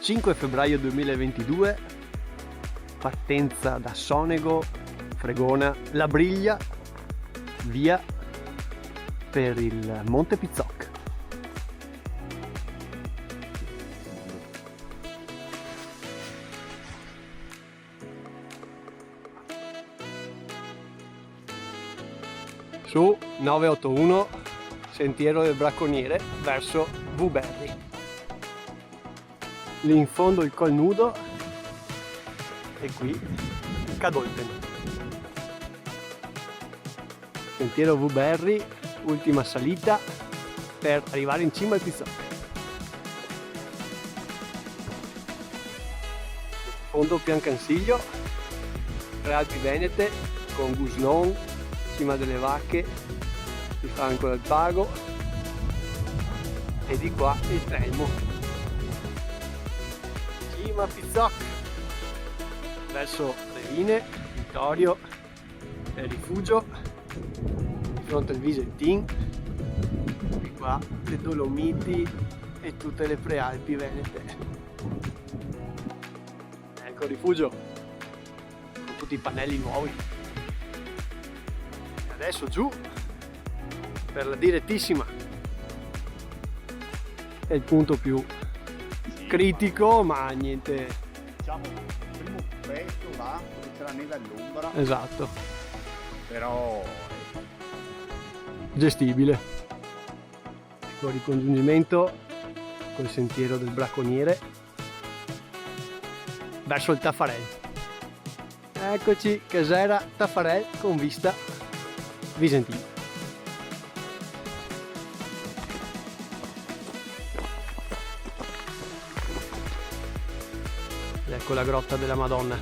5 febbraio 2022, partenza da Sonego, Fregona, La Briglia, via per il Monte Pizzoc. Su 981, sentiero del bracconiere verso Vuberri. Lì in fondo il Col Nudo e qui Cadolten. Sentiero Vuberri, ultima salita per arrivare in cima al Pizzoc. Fondo Piancansiglio, tre Alpi Venete con Gusnon, Cima delle Vacche, di Franco del Pago e di qua il Trelmo. Cima Pizzoc verso Revine, Vittorio e Rifugio, di fronte al Visentin, di qua le Dolomiti e tutte le prealpi venete. Ecco Rifugio con tutti i pannelli nuovi. E adesso giù per la direttissima. È il punto più critico, ma niente. Diciamo il primo pezzo là dove c'è la neve all'ombra. Esatto. Però Gestibile. Ecco il ricongiungimento col sentiero del bracconiere verso il Taffarel. Eccoci, Casera Taffarel con vista Visentina. Ecco la grotta della Madonna.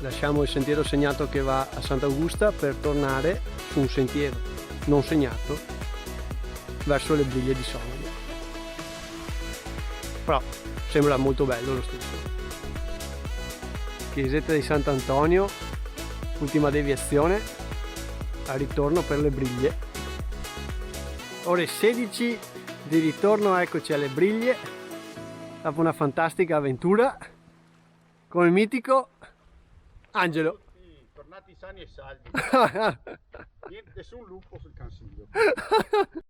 Lasciamo il sentiero segnato che va a Sant'Augusta per tornare su un sentiero non segnato verso le Briglie di Sonego. Però sembra molto bello lo stesso. Chiesetta di Sant'Antonio, ultima deviazione, al ritorno per le Briglie. Ore 16 di ritorno, eccoci alle Briglie, dopo una fantastica avventura con il mitico Angelo. sì, tornati sani e salvi. Nessun lupo sul Cansiglio.